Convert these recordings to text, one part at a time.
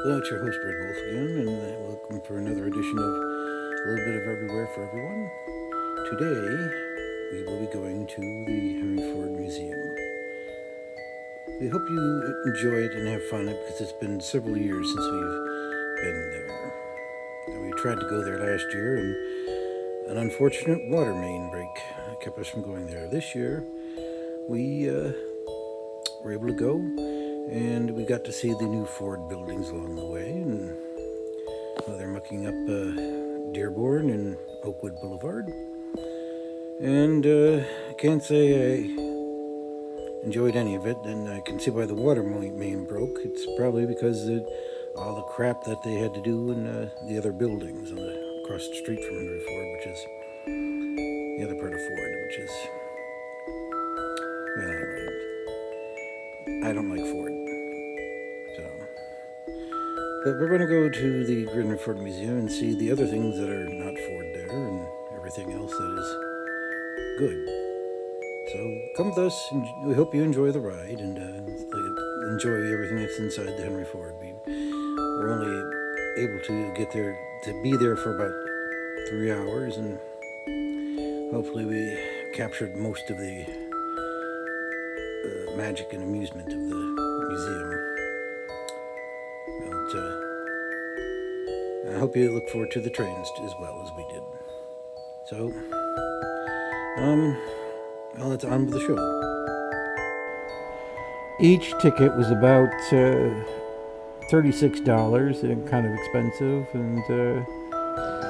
Well, it's your host, Red Wolf, again, and welcome for another edition of A Little Bit of Everywhere for Everyone. Today, we will be going to the Henry Ford Museum. We hope you enjoy it and have fun because it's been several years since we've been there. We tried to go there last year, and an unfortunate water main break kept us from going there. This year, we were able to go, and we got to see the new Ford buildings along the way, and they're mucking up Dearborn and Oakwood Boulevard. And I can't say I enjoyed any of it, and I can see why the water main broke. It's probably because of all the crap that they had to do in the other buildings across the street from Henry Ford, which is the other part of Ford, which is, well, anyway, I don't like Ford. But we're going to go to the Henry Ford Museum and see the other things that are not Ford there and everything else that is good. So come with us, and we hope you enjoy the ride and enjoy everything that's inside the Henry Ford. We were only able to get there, to be there for about 3 hours, and hopefully we captured most of the magic and amusement of the museum. I hope you look forward to the trains as well as we did. So, well, it's on with the show. Each ticket was about $36 and kind of expensive, and in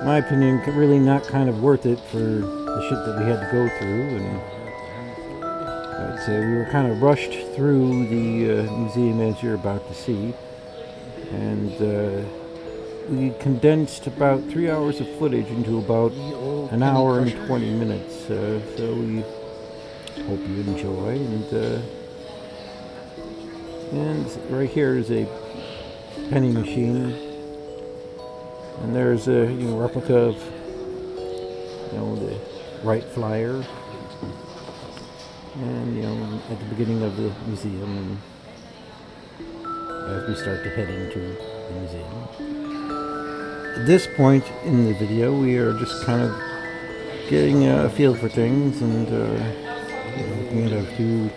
my opinion, really not kind of worth it for the shit that we had to go through. And I'd say we were kind of rushed through the museum, as you're about to see, and we condensed about 3 hours of footage into about an hour and 20 minutes. So we hope you enjoy. And right here is a penny machine, and there's a replica of the Wright Flyer, and at the beginning of the museum, as we start to head into the museum. At this point in the video, we are just kind of getting a feel for things and looking at a few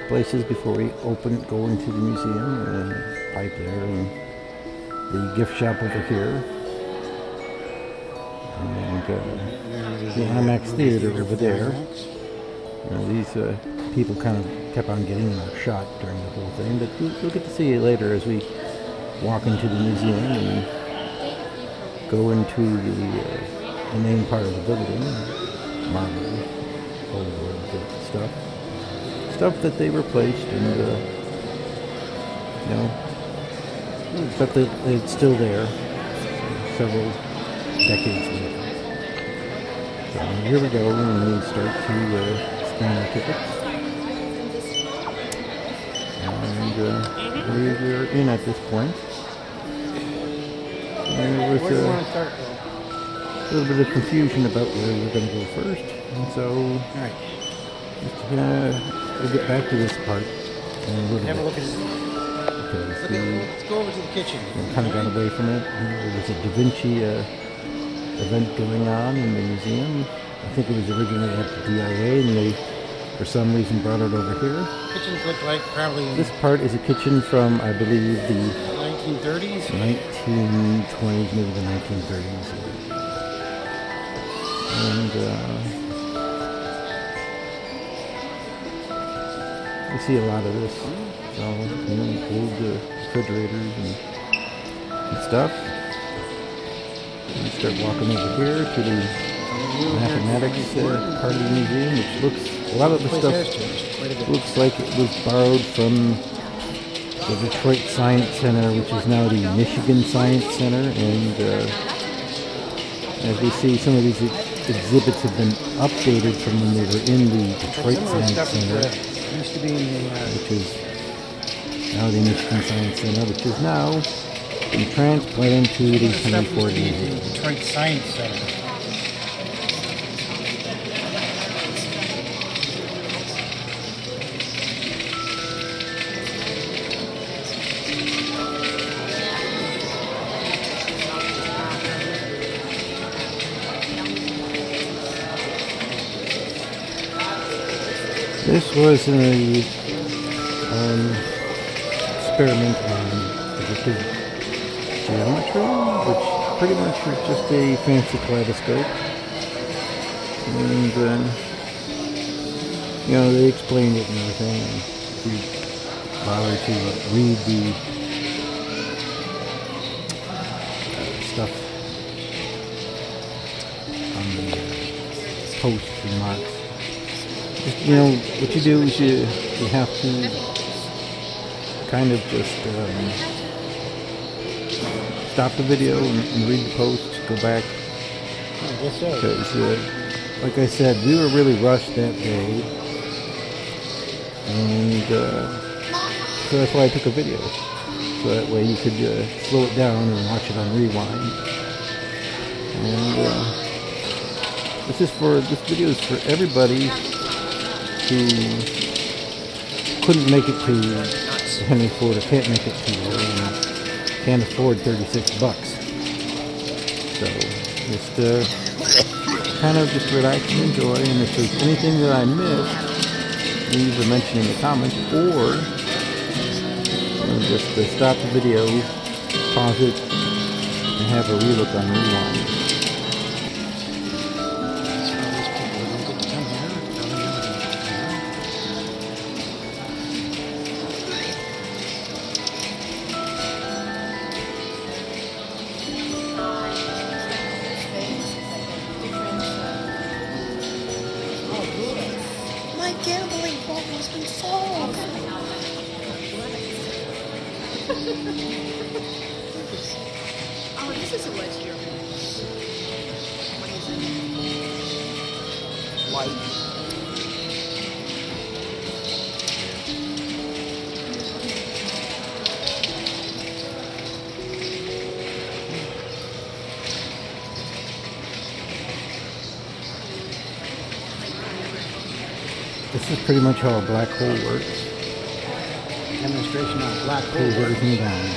places before we go into the museum, and pipe there, and the gift shop over here, and the IMAX theater over there. These people kind of kept on getting a shot during the whole thing, but we'll get to see it later as we walk into the museum and go into the main part of the building, marble, old stuff that they replaced, and stuff that it's still there several decades later. So here we go, and we start to scan our tickets, and we're in at this point. And there was a little bit of confusion about where we're going to go first, and so we'll get back to this part in a little bit. Because let's go over to the kitchen. We kind of got away from it. There was a Da Vinci event going on in the museum. I think it was originally at the DIA, and they, for some reason, brought it over here. Kitchens look like probably... This part is a kitchen from, I believe, the 1930s? 1920s, maybe the 1930s. And we see a lot of this. So, old refrigerators and stuff. And we start walking over here to the mathematics part of the museum, which looks, a lot of the stuff looks like it was borrowed from the Detroit Science Center, which is now the Michigan Science Center, and as we see, some of these exhibits have been updated from when they were in the Detroit Science Center, used to be which is now the Michigan Science Center, which is now been transplanted to the Henry Ford Museum. Detroit Science Center. This was an experiment on predictive geometry, which pretty much is just a fancy kaleidoscope. And, they explained it and everything. And if you bother to read the stuff on the post remarks, just, what you do is you have to kind of just stop the video and read the post, go back. I guess so. Because, like I said, we were really rushed that day, and so that's why I took a video. So that way you could slow it down and watch it on rewind. And this video is for everybody who couldn't make it to Henry Ford or can't make it to and can't afford $36. So just kind of just relax and enjoy. And if there's anything that I missed, leave a mention in the comments, or just stop the video, pause it, and have a relook on rewind. My gambling vault has been solved. Oh, this is a wedge. What is it? White. This is pretty much how a black hole works. Demonstration on black hole. Pulls everything down.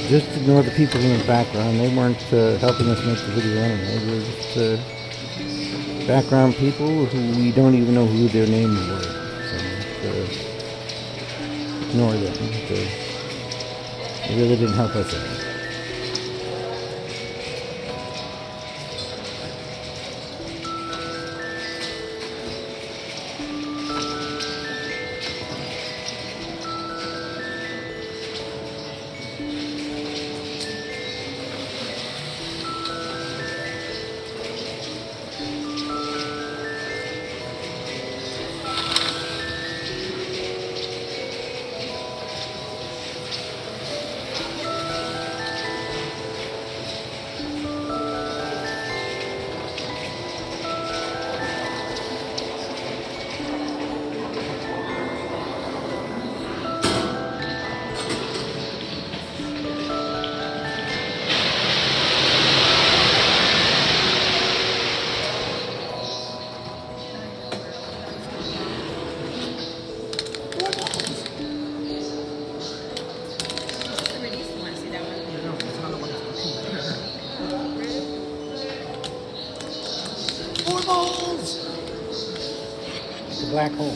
Just ignore the people in the background. They weren't helping us make the video anyway. They were just background people who we don't even know who their names were. So ignore them. They really didn't help us out. It's a black hole.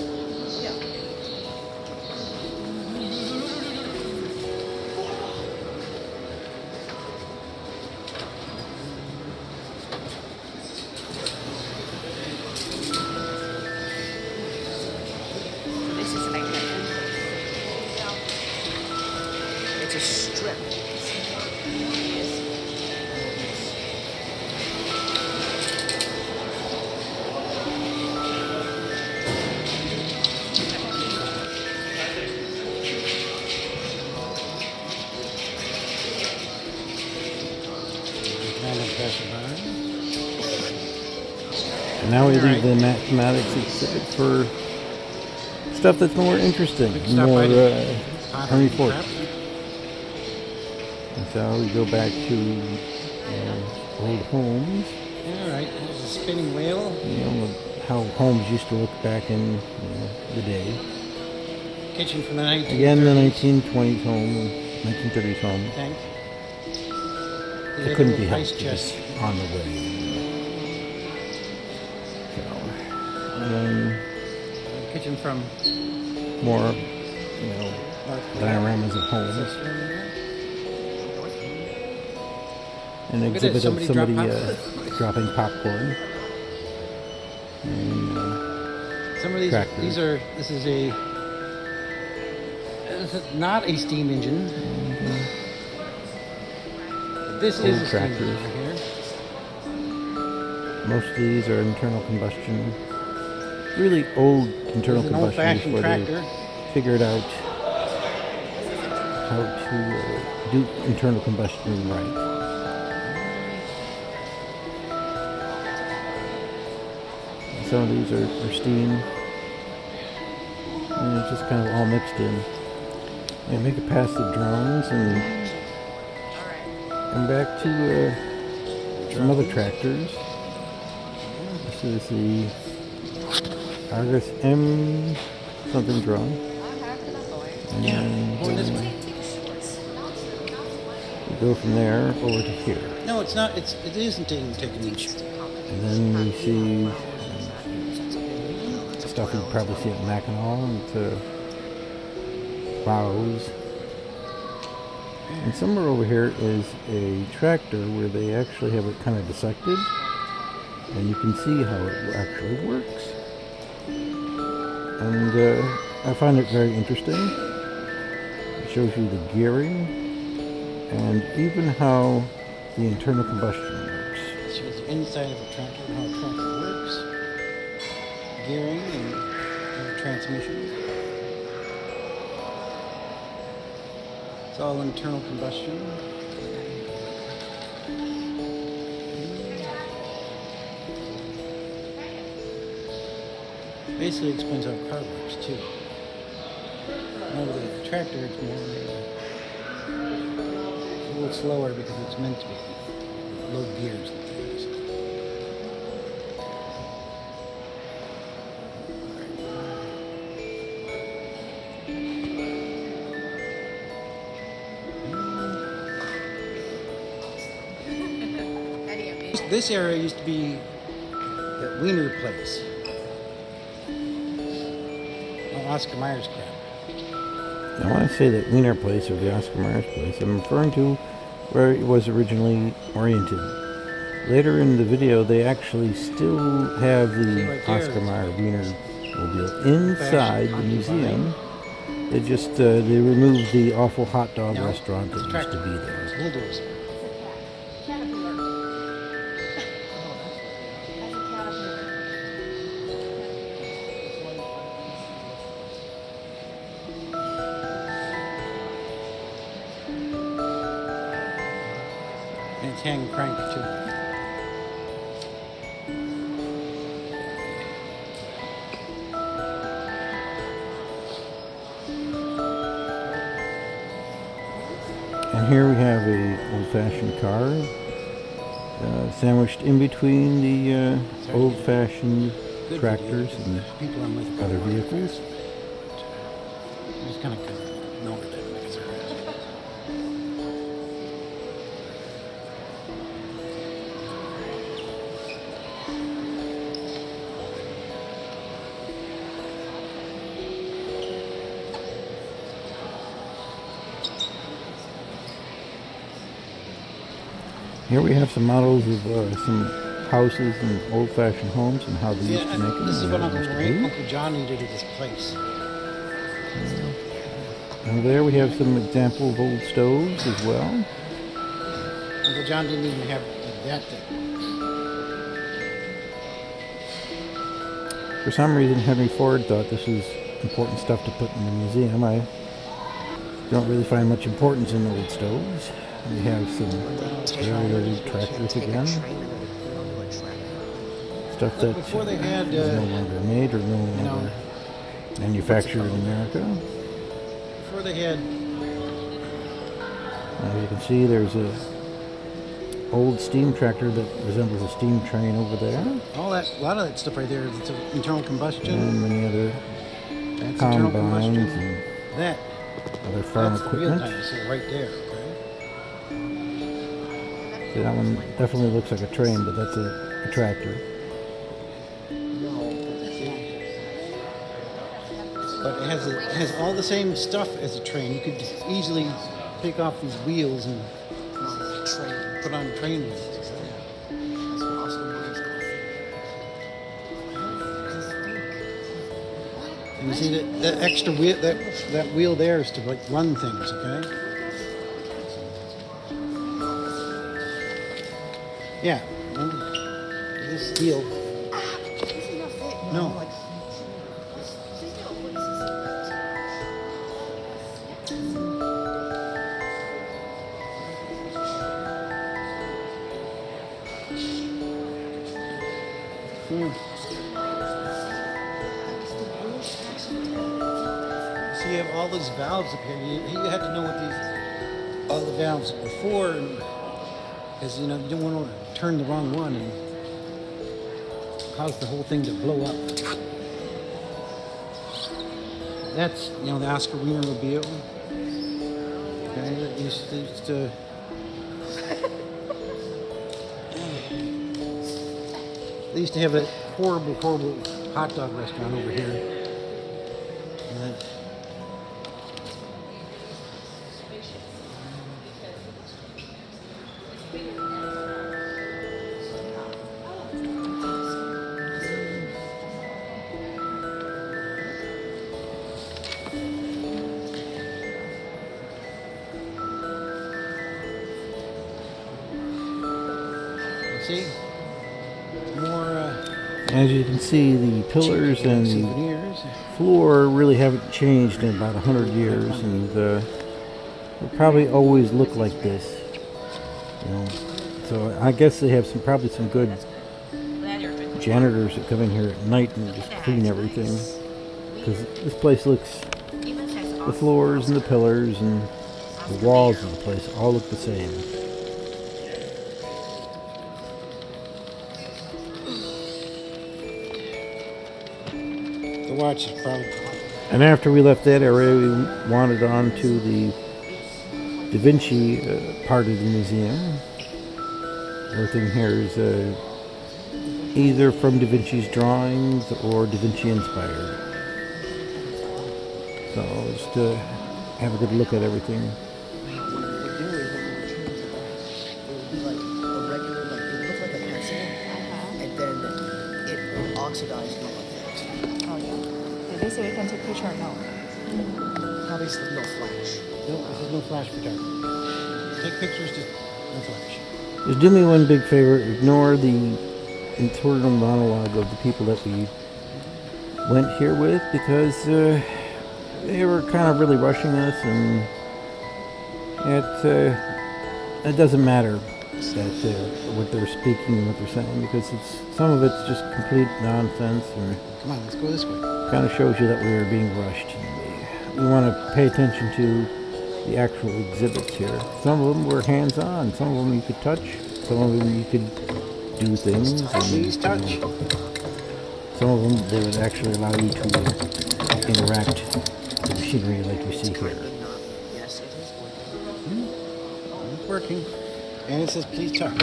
This is like it's a strip. now we leave Alright. the mathematics exhibit for stuff that's more interesting, Stop more by the Henry Ford. crap. And so we go back to old homes. Alright, there's a spinning wheel. You know, how homes used to look back in the day. Kitchen from the 1930s. Again, the 1920s home, 1930s home. Thanks. It couldn't be ice helped. It chest. was on the way. So, and then Kitchen from more, dioramas of homes. An Look at exhibit this, of somebody somebody dropped dropping popcorn. And Some of these, tractors. this is not a steam engine. This is Old a steam tractors. engine right here. Most of these are internal combustion. Really old internal This is an combustion old-fashioned where tractor. they figured out how to do internal combustion right. Some of these are steam, and it's just kind of all mixed in. And make it past the drones and back to some other tractors. This is the Argus M something drone. And then we go from there over to here. No, it's not. It isn't taking each. And then we see stuff you'd probably see at Mackinac and plows. And somewhere over here is a tractor where they actually have it kind of dissected. And you can see how it actually works. And I find it very interesting. It shows you the gearing and even how the internal combustion works. It shows the inside of a tractor, how a tractor works, gearing and transmission. It's all internal combustion. Basically explains how a car works too. Now with the tractor it's more a little slower because it's meant to be. Low gears and things. This area used to be that Wiener place. Oscar Mayer's crap. Now, when I say that Wiener place or the Oscar Mayer place, I'm referring to where it was originally oriented. Later in the video, they actually still have the right there, Oscar Mayer Wiener mobile inside the museum. They just they removed the awful hot dog No, restaurant it's a that used to tractor. be there. It's bulldozer. And it's hand cranked too. And here we have a old-fashioned car sandwiched in between the old-fashioned Good tractors video. and People I'm with other like it. vehicles. I just kind of ignore them because they're Here we have some models of some houses and old-fashioned homes and how they used to make them. this is and what how Uncle, they used to be. Uncle John needed at his place. And there we have some example of old stoves as well. Uncle John didn't even have that thing. For some reason, Henry Ford thought this was important stuff to put in the museum. I don't really find much importance in old stoves. We have some very old tractors again. stuff that Before they had, is no longer made or no you know, longer manufactured in America. before they had, As you can see, there's a old steam tractor that resembles a steam train over there, a lot of that stuff right there, it's internal combustion. and many other That's internal combines combustion. and That, other farm that's the real equipment. dinosaur right there. Okay. See, that one definitely looks like a train, but that's a tractor. But it has all the same stuff as a train. You could easily take off these wheels and put on train wheels. That's awesome. And you see that extra wheel, that wheel there is to like run things, okay? Yeah. This steel. No. So you have all these valves up here. You had to know what all the valves before, because you don't want to turn the wrong one and cause the whole thing to blow up. That's the Oscar Wienermobile. Okay, that used to they used to have that horrible hot dog restaurant over here. See? More As you can see, the pillars and the souvenirs. floor really haven't changed in about 100 years, and will probably always look like this. So I guess they have probably some good janitors that come in here at night and just clean everything, because this place looks, the floors and the pillars and the walls of the place all look the same. The watch is probably. And after we left that area, we wandered on to the Da Vinci part of the museum. Everything here is either from Da Vinci's drawings or Da Vinci inspired. So just to have a good look at everything. Oxidized like that. Oh yeah. Did they say we can take picture or no? Obviously no flash. No, this is no flash photography. Take pictures, just no flash. Just do me one big favor, ignore the internal monologue of the people that we went here with, because they were kind of really rushing us, and it doesn't matter that what they're speaking and what they're saying, because some of it's just complete nonsense, and Come on, let's go this way. kind of shows you that we are being rushed. We want to pay attention to the actual exhibits here. Some of them were hands-on, some of them you could touch, some of them you could do things. Please touch. Some of them they would actually allow you to interact with the machinery like you see here. Yes, it is working. It's working. And it says please touch.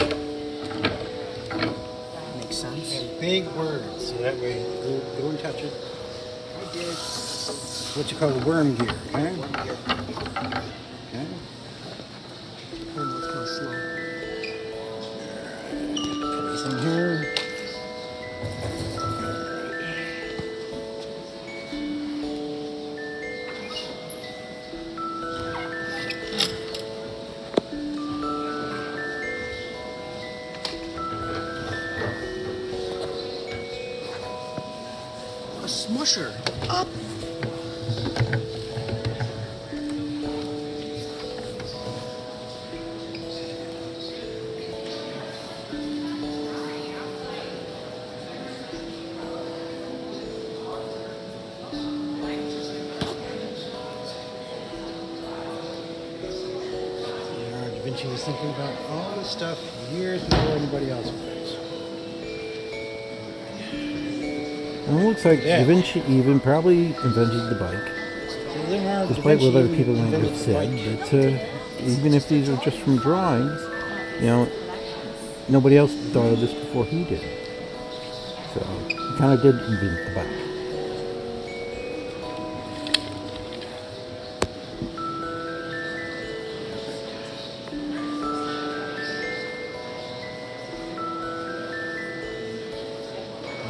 Makes sense. And big words, so that way go and touch it. I did. What you call the worm gear, okay? One here. Okay. Oh, it's kind of slow. Put this in here. A smusher. Up. Vinci was thinking about all this stuff years before anybody else was. And it looks like Yeah. Da Vinci even probably invented the bike, So Leonardo da despite what Vinci other people might invented have the said. bike. But even if these are just from drawings, you know, nobody else thought of this before he did. So he kind of did invent the bike.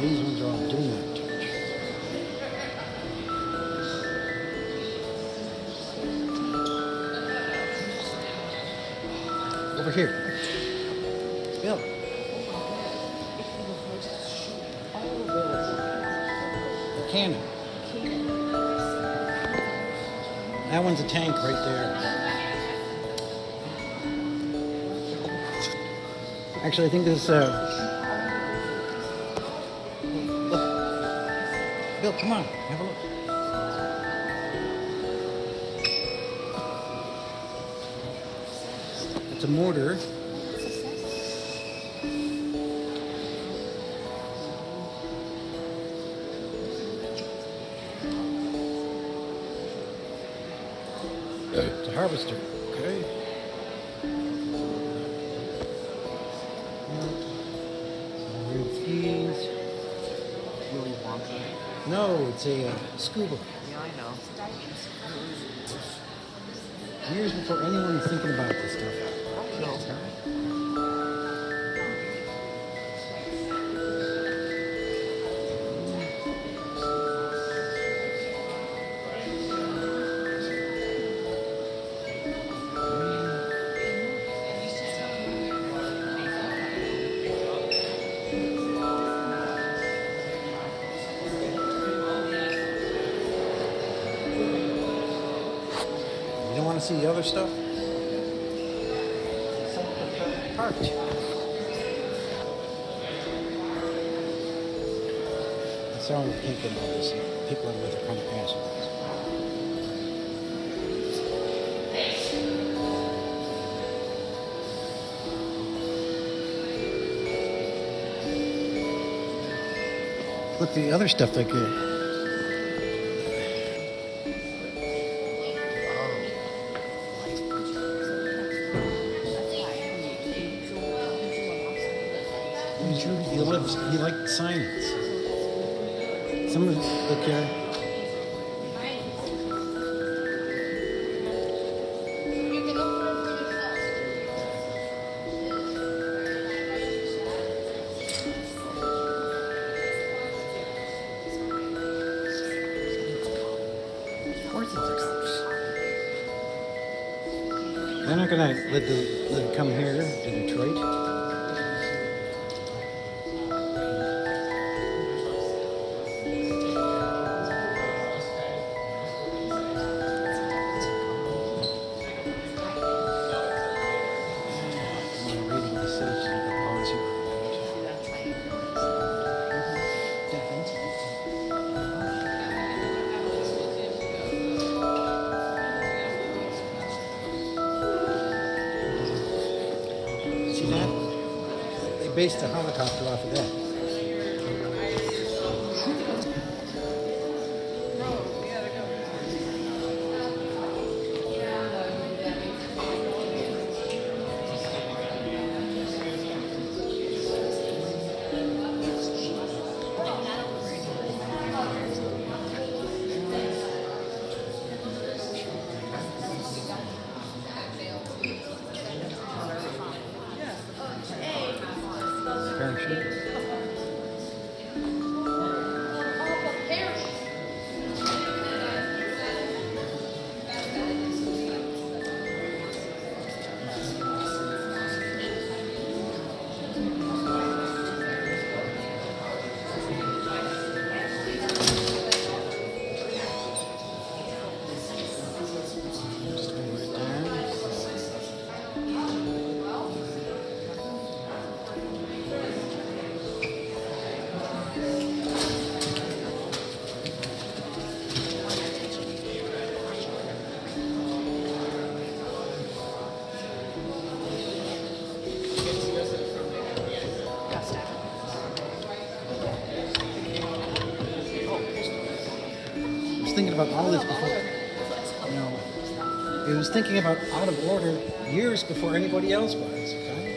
These ones are all do not touch. Over here. Bill. The cannon. That one's a tank right there. Actually, I think this look. Bill, come on, have a look. It's a mortar. It's a harvester. Okay. Weird skis. Willy Wonka. No, it's a scuba. Yeah, I know. Years before anyone was thinking about this stuff. You don't want to see the other stuff? Parked. Sorry, we can't get all this. People are with their kind of passions. Look, the other stuff like you like science. Some of look here. They're not gonna let it come here to Detroit. See that? They based the helicopter off of that. Parachute. Just hold it down. about all this before. You know, it was thinking about out of order years before anybody else was. Okay?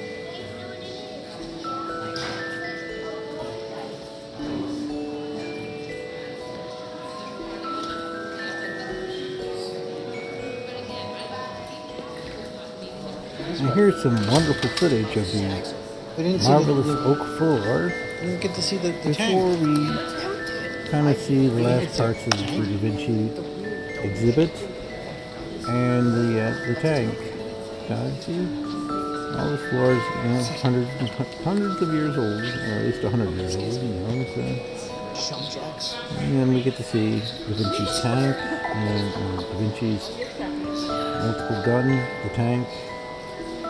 And here's some wonderful footage of the We didn't see marvelous the, oak floor we didn't get to see the before tank. we kind of see the last parts of the Da Vinci exhibit and the tank. See, all this floor is hundreds of years old, or at least 100 years old. And then we get to see Da Vinci's tank and Da Vinci's multiple gun, the tank. A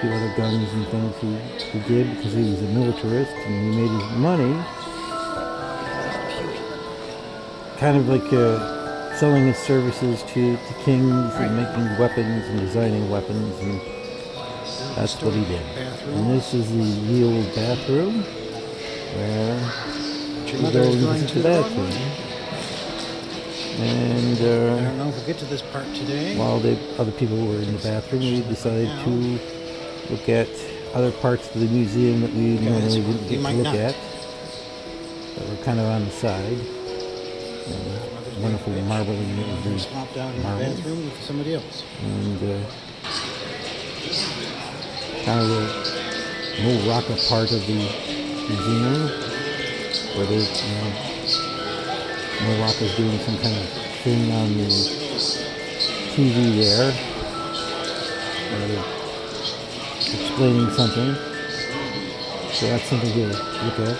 few other guns and things he did because he was a militarist and he made his money kind of like selling his services to kings and making weapons and designing weapons, and that's what he did. And this is the old bathroom where we go into the bathroom. And I don't know if we'll get to this part today. while the other people were in the bathroom, we decided to look at other parts of the museum that we normally wouldn't get to look at, that were kind of on the side. Wonderful marbling of the Swap down in the marble. bathroom with somebody else. And kind of the more rocker part of the museum, where there's Mo Rocca's doing some kind of thing on the TV there, explaining something. So that's something to look at.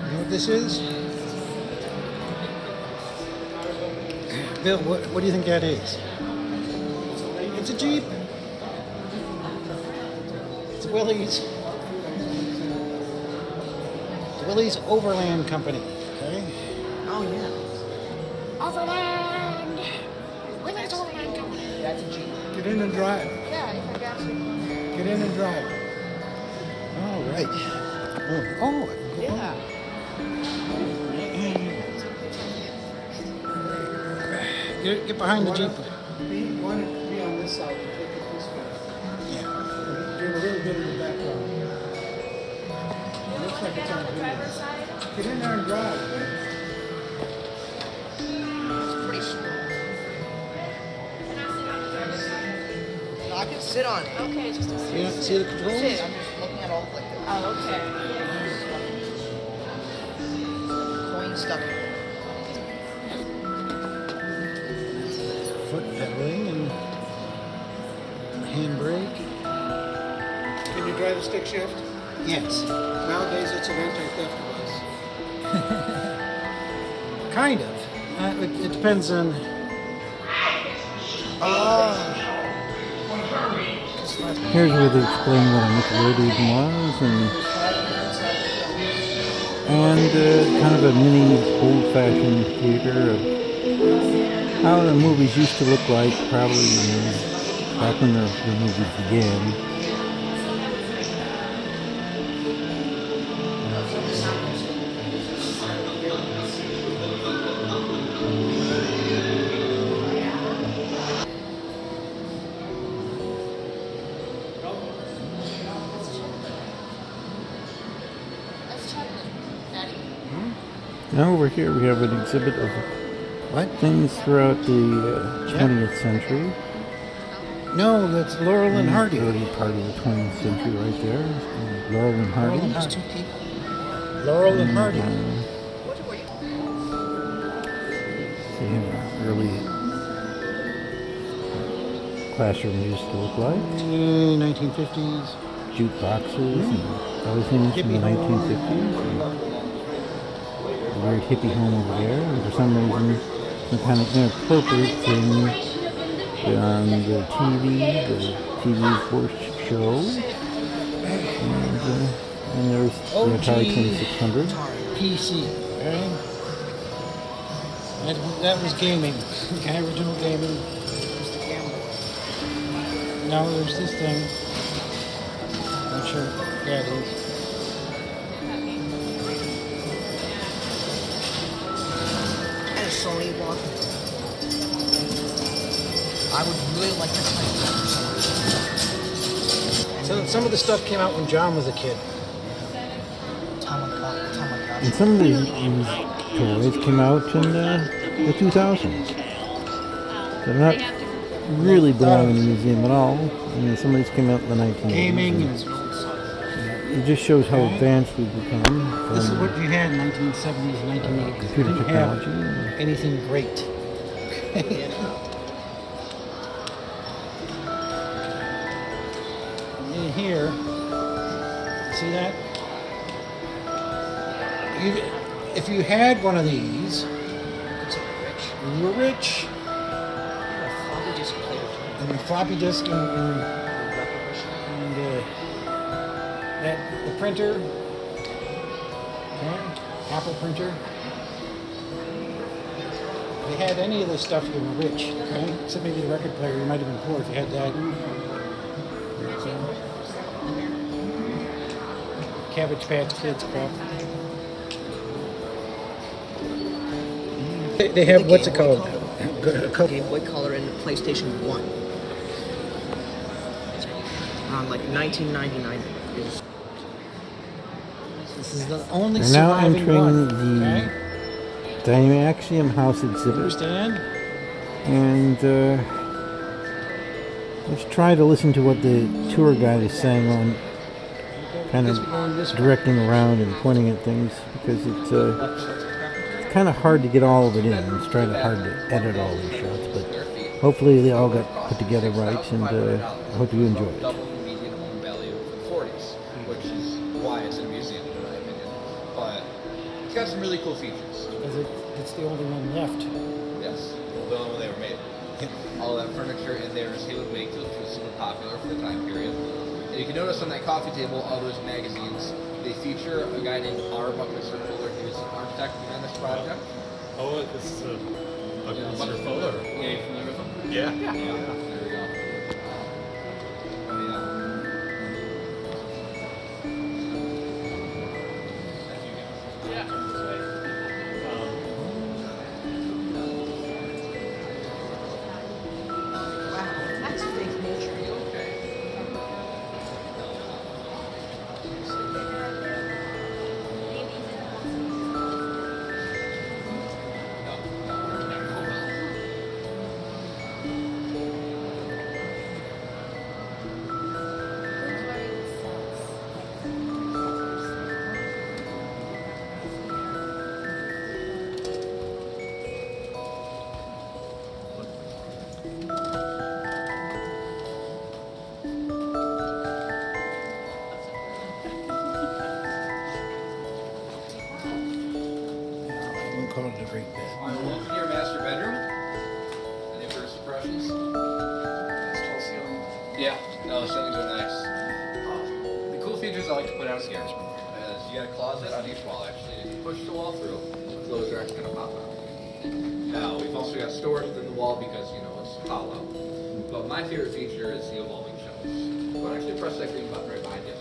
You know what this is? Bill, what do you think that is? It's a Jeep. It's Willie's. It's Willie's Overland Company. Okay? Oh, yeah. Overland! Willie's Overland Company. That's a Jeep. Get in and drive. Yeah, if I got you. Get in and drive. All right. Oh. Yeah. Get behind the Jeep. Why don't you be on this side and take it this way? Yeah. Give a little bit of the background. It looks like it's on video. Get in there and drive. It's pretty small. No, I can sit on it. Okay, just a You second. don't see the controls? I'm just looking at all like the Oh, okay. coin stuff. Foot pedaling and handbrake. Can you drive a stick shift? Yes. Nowadays it's an anti-theft device. Kind of. It depends on. Here's where they explain what a Nickelodeon was, and kind of a mini old-fashioned theater of how the movies used to look like, probably back when the movies began. Now over here we have an exhibit of What? things throughout the 20th century. No, that's Laurel and Hardy. Early part of the 20th century right there. Laurel and Hardy. Laurel and Hardy. Laurel and Hardy. See how early classroom used to look like. 1950s. Jukeboxes and other things from the Hippie home. 1950s. A weird hippie home over there. And for some reason, some kind of inappropriate thing on the TV's worst show. And there's the Atari 2600. PC. Okay? That was gaming. Okay, original gaming. Where's the camera? Now there's this thing. Not sure. Yeah, it is. And a Sony one. I would really like to play that. So some of the stuff came out when John was a kid. And some of these toys came out in the 2000s. They're not really belong in the museum at all. And some of these came out in the 1980s. Gaming. And it just shows how advanced we've become. This is what you had in 1970s, 1980s. Computer You didn't have technology. anything great. In here, see that? If you had one of these, when you were rich, and the floppy disk and the printer, okay, Apple printer. If you had any of this stuff, you were rich, okay? Except maybe the record player, you might have been poor if you had that. So, Cabbage Patch Kids crap. They have, what's it called? Game Boy Color and the PlayStation 1. Around like 1999. This is the only We're now surviving entering one. the Okay? Dymaxium House exhibit. Understand? And let's try to listen to what the tour guide is saying on kind of directing around and pointing at things, because it's kind of hard to get all of it in. It's hard to edit all these shots, but hopefully they all got put together right, and I hope you enjoy it. Double the median home value of the 40s, which is why it's in a museum, in my opinion. But it's got some really cool features. Because it's the only one left. Yes, the only one they were made. All that furniture in there is Haywood Wakefield, which was super popular for the time period. And you can notice on that coffee table, all those magazines, they feature a guy named R. Buckminster Fuller. He was an architect behind this project. Oh, this is Buckminster Fuller. Yeah, you familiar with him? Yeah. Yeah. There we go. Oh, yeah. Wow, that's fake nature. We'll call it a great bed. Welcome to your master bedroom. Any first impressions? Nice tall ceiling. Yeah, no, the ceilings are nice. The cool features I like to put out here is you got a closet on each wall, actually. If you push the wall through, the clothes are actually going to pop out. Now, we've also got storage within the wall because, you know, it's hollow. But my favorite feature is the evolving shelves. I'll actually press that green button right behind you.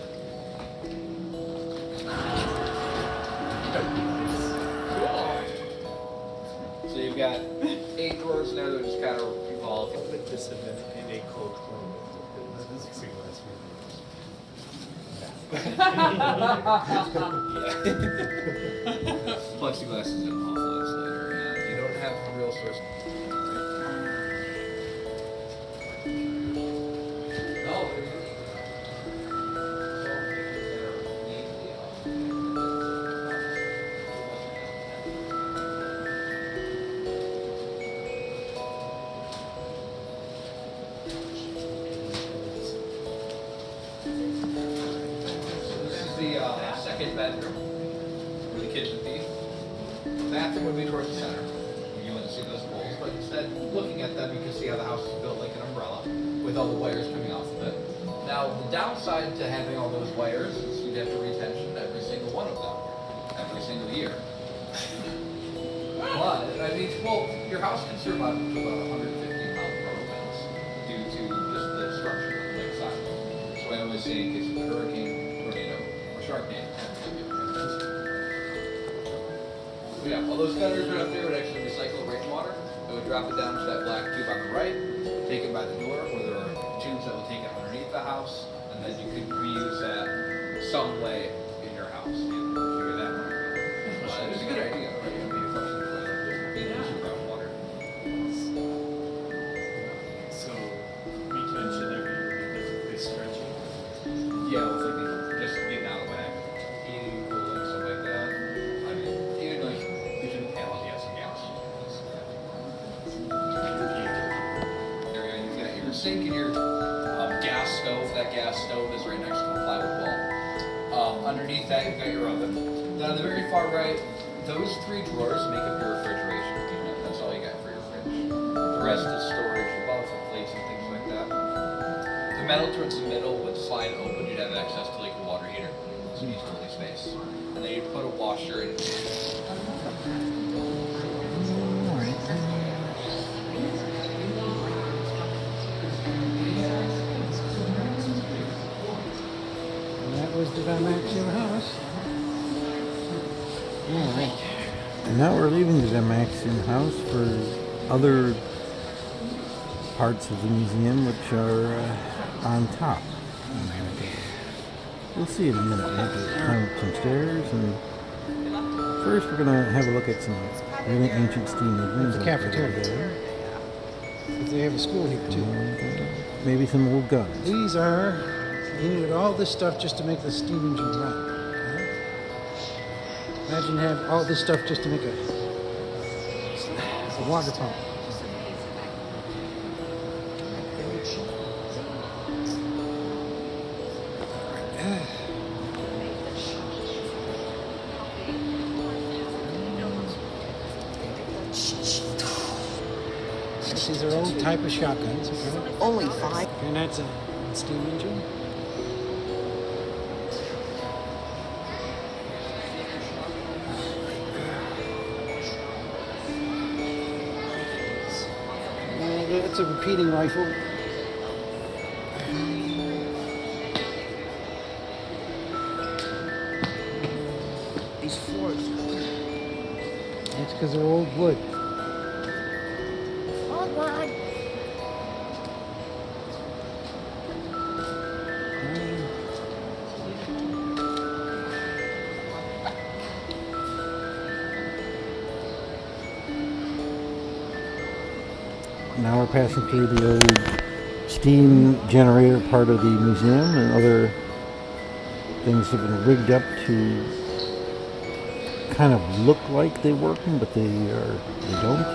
So you've got 8 drawers in there that just kind of evolve. Put this in a cold room. This is Plexiglass is an awful insulator. You don't have a real source. No, the second bedroom where the kids would be. The bathroom would be towards the center. You wouldn't see those poles, but instead, looking at them, you can see how the house is built like an umbrella with all the wires coming off of it. Now, the downside to having all those wires is you'd have to retention every single one of them, every single year. But, I mean, well, your house can survive up to about 150 pound power winds due to just the structure of the inside. So I always say in case of a hurricane, tornado, Shark Name. Yeah, all those gutters right up there would actually recycle rainwater. It would drop it down to that black tube on the right, take it by the door where there are tubes that will take it underneath the house, and then you could reuse that some way in your house. Figure that one out. It's a good idea, right? It'd be a function for the groundwater. So, meat tension every because they stretching. Yeah, well, it's like just getting out of whack. Heating, cooling, stuff like that. I mean, even like kitchen panels, you have some gas. Area, you've got your sink and your gas stove. That gas stove is right next to a plywood wall. Underneath that, you've got your oven. Then on the very far right, those three drawers make up your refrigeration unit. That's all you got for your fridge. The rest is storage above, plates and things like that. The metal towards the middle would slide open. You'd have access to like a water heater. So you use only space. And then you'd put a washer in. And that was the Van Axiom house. All right. And now we're leaving the Van Axiom house for other parts of the museum, which are on top. We'll see in a minute. We have to climb up some stairs, and first we're going to have a look at some really ancient steam engines. The cafeteria. There. Because they have a school here too. And, maybe some old guns. These are, you need all this stuff just to make the steam engine run. Right? Imagine you have all this stuff just to make a water pump. These are old type of shotguns. Okay? Only 5. And that's a steam engine. And it's a repeating rifle. These floors. That's because they're old wood. Old one. Now we're passing through the old steam generator part of the museum, and other things have been rigged up to kind of look like they're working, but they don't.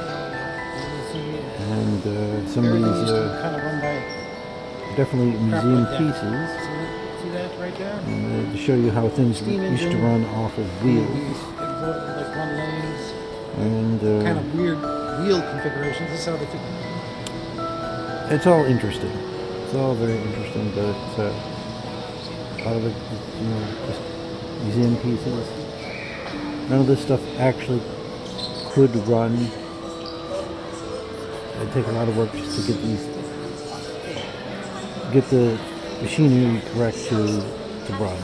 And some of Very these used to kind of run by definitely crap museum like that. pieces, See that right there? and to show you how things Steam used to engine. run off of wheels. Like one lanes. And Kind of weird wheel configurations. This is how they fit. it's all interesting. It's all very interesting, but a lot of it, just museum pieces. None of this stuff actually could run. It'd take a lot of work just to get the machinery correct to run.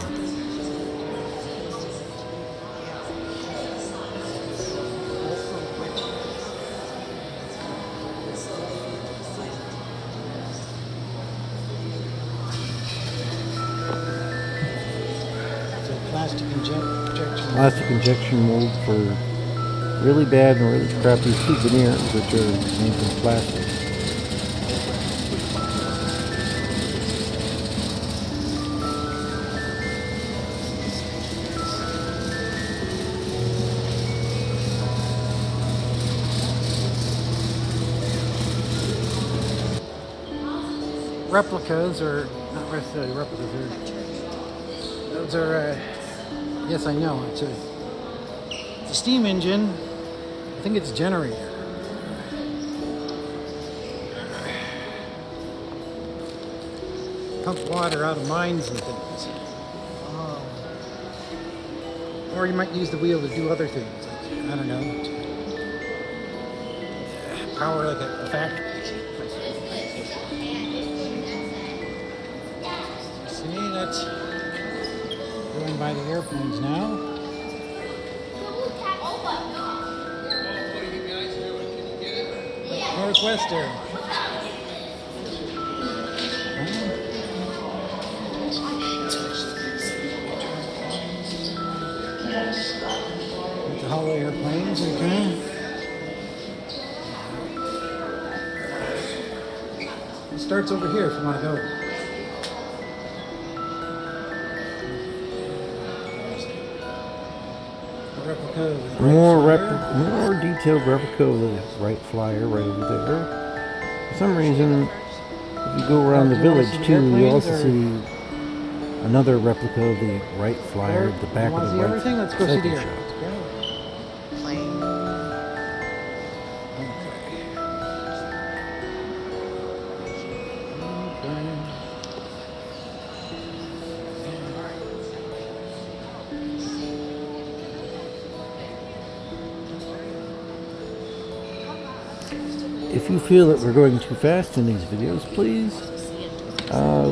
It's a plastic injection. Plastic injection mold for really bad and really crappy souvenirs, which are made from plastic. Replicas, or not necessarily replicas, those are, yes, I know, it's a steam engine. I think it's a generator. Pump water out of mines and things. Or you might use the wheel to do other things. Like, I don't know. To power like a factory. See, that's Going by the airplanes now. Northwestern. With the hollow airplanes, okay. It starts over here if you want to go. A replica of the More detailed replica of the Wright Flyer right over there. For some reason, if you go around the village too, you also see another replica of the Wright Flyer at the back of the Wright everything? Let's go see the cycle air. shop. Plane. If you feel that we're going too fast in these videos, please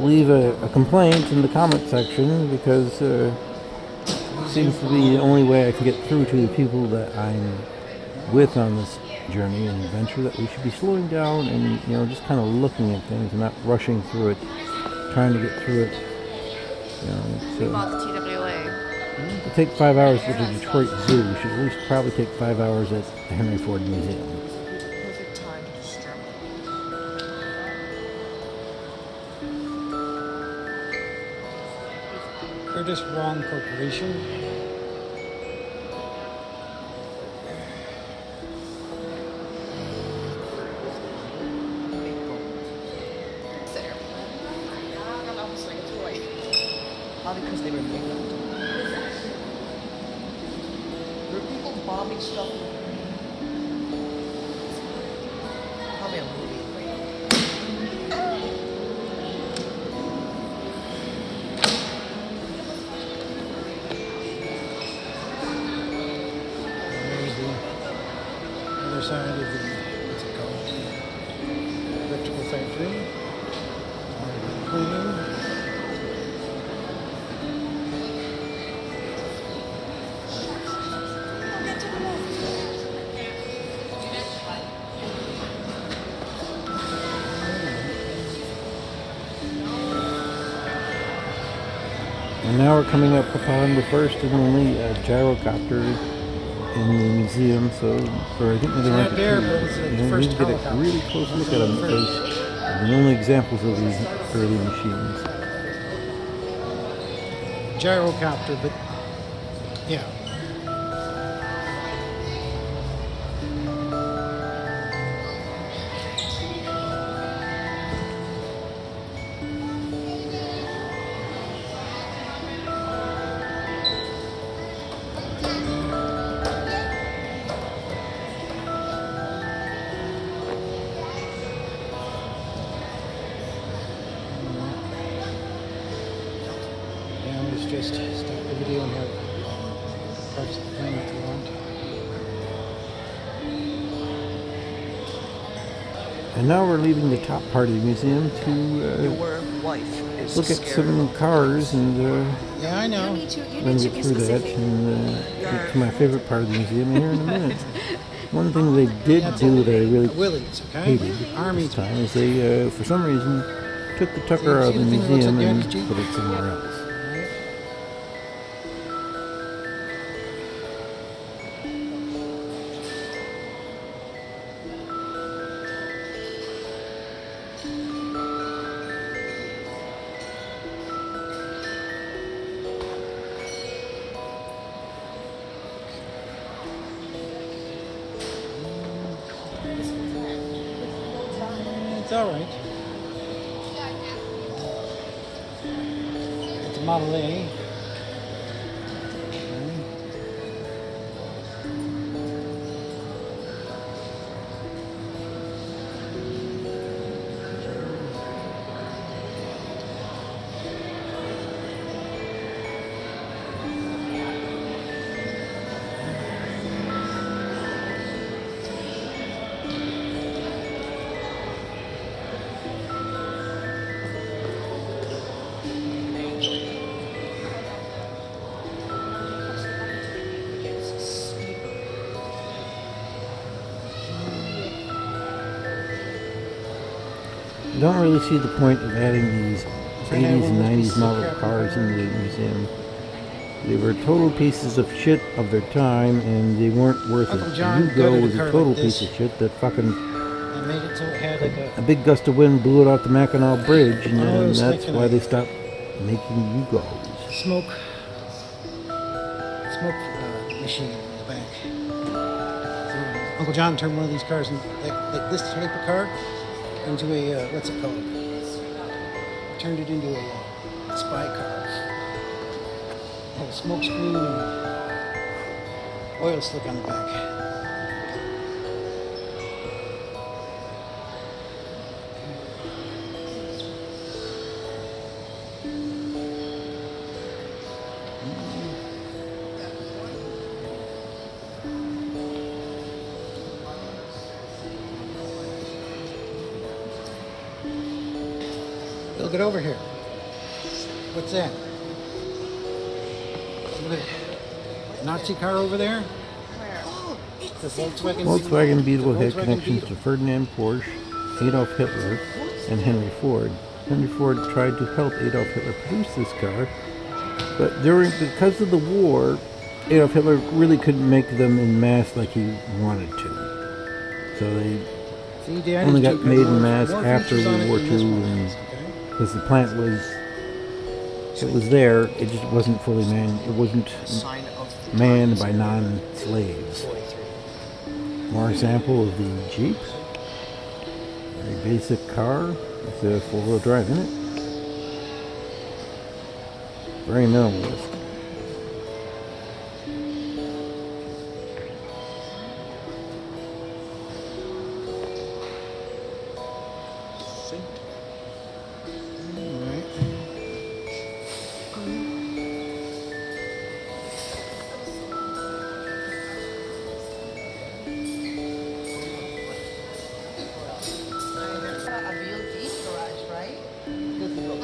leave a complaint in the comment section, because it seems to be the only way I can get through to the people that I'm with on this journey and adventure, that we should be slowing down and, you know, just kind of looking at things and not rushing through it, trying to get through it. You know, We bought the TWA. to take 5 hours to the Detroit Zoo, we should at least probably take 5 hours at the Henry Ford Museum. Perfect time to struggle. Curtis Wrong Corporation. There. Probably because they were big. Were people bombing stuff? Probably a movie. There's the other side of the, what's it called? Electrical factory. Cleaning. And now we're coming up upon the first and only gyrocopter in the museum. So, for I think they went Not there, but it's you the know, first you get a helicopter. really close look at them, because they're the only examples of these early machines. Gyrocopter, but yeah. Yeah, let's just stop the video and have parts of the plane if you want. And now we're leaving the top part of the museum to Your wife is look at scared. some cars and Yeah, I know. then get through that and get to my favorite part of the museum here in a minute. One thing they did do that I really Willie's, okay? hated Army this time is they, for some reason, took the Tucker out of the See the thing that looks museum like the and RPG? put it somewhere else. It's all right. It's a Model A. Okay. don't really see the point of adding these If I had 80s one and of those 90s pieces of model crap cars over in the museum. They were total pieces of shit of their time, and they weren't worth Uncle it. John The gutted Yugo a was a car total like this. piece of shit that fucking I made it so it had like a big gust of wind blew it off the Mackinac Bridge, and Oh, it was that's like why a- they stopped making Yugos. smoke machine in the back. So Uncle John turned one of these cars, like this type of car, into a what's it called? Turned it into a spy car. Had a smoke screen and oil slick on the back. Bill, get over here. What's that? Look at Nazi car over there. The Volkswagen. Volkswagen Beetle the had Volkswagen connections Beetle. to Ferdinand Porsche, Adolf Hitler, and Henry Ford. Henry Ford tried to help Adolf Hitler produce this car, but because of the war, Adolf Hitler really couldn't make them in mass like he wanted to. So they See, Dad, only it's got got made in more- mass more after features on World it War than this II, one and has, okay? because the plant was there, it just wasn't fully manned. It wasn't Sign of the manned times. by non-slaves. More example of the Jeep. Very basic car with a four-wheel drive in it. Very minimalist. Alright. A real Jeep garage, right?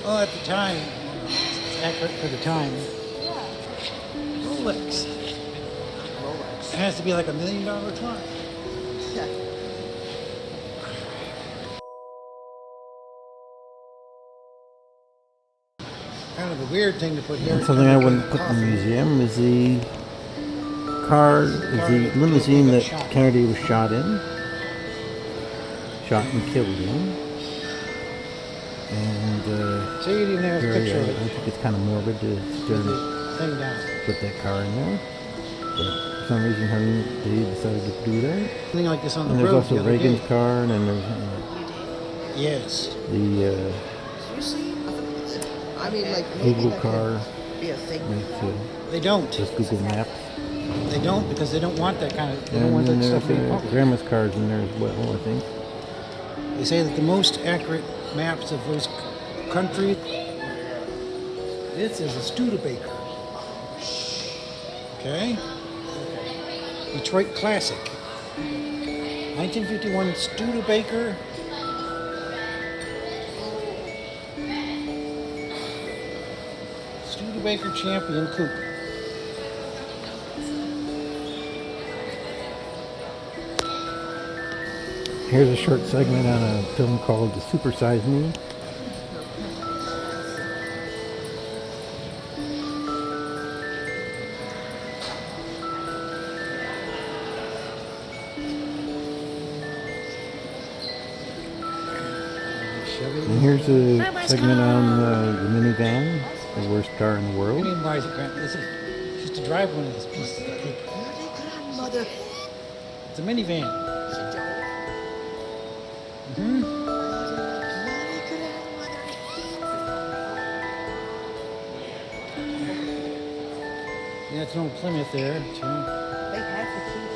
Well, at the time, it's accurate for the time. Rolex. It has to be like $1 million clock. Yeah. Kind of a weird thing to put here. Something I wouldn't put in the museum is the limousine that Kennedy was shot and killed in. And So you didn't have a very, picture of I it. think it's kind of morbid to With the thing down. put that car in there. But for some reason, they decided to do that. Something like this on the And there's road also the other Reagan's day. car, and then there's Yes. the You see? I mean, like, maybe Google that car. could be a thing. They don't. Just Google Maps. They don't because they don't want that kind of. They don't And want then that there's stuff being public. Grandma's cars in there as well, I think. They say that the most accurate maps of those countries. This is a Studebaker. Okay. Detroit Classic. 1951 Studebaker. Studebaker Champion Coupe. Here's a short segment on a film called Super Size Me. Chevy. And here's a segment on the minivan, the worst car in the I world. mean, why is it grand? This is just to drive one of these pieces of cake. Mother. It's a minivan. Yeah, it's an old Plymouth there, too. They have the key.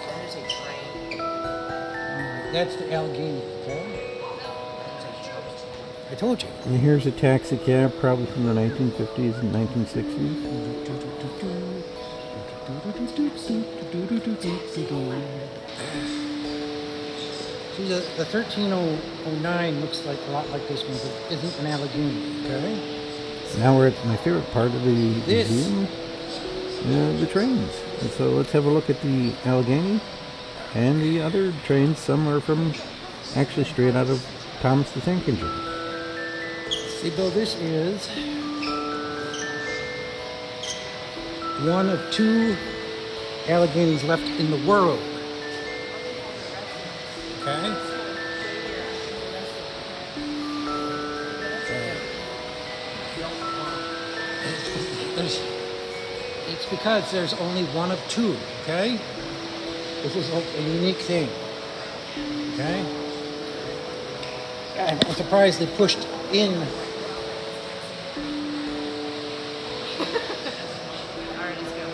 That is a train. Alright, that's the Allegheny, okay? I told you. And here's a taxi cab, probably from the 1950s and 1960s. See, the 13009 looks like a lot like this one, but isn't an Allegheny, okay? Now we're at my favorite part of the This. museum, the trains. And so let's have a look at the Allegheny and the other trains. Some are from actually straight out of Thomas the Tank Engine. See, Bill, this is one of 2 Alleghenies left in the world. Okay? It's because there's only one of 2, okay? This is like a unique thing, okay? I'm surprised they pushed in. Alright, let's go.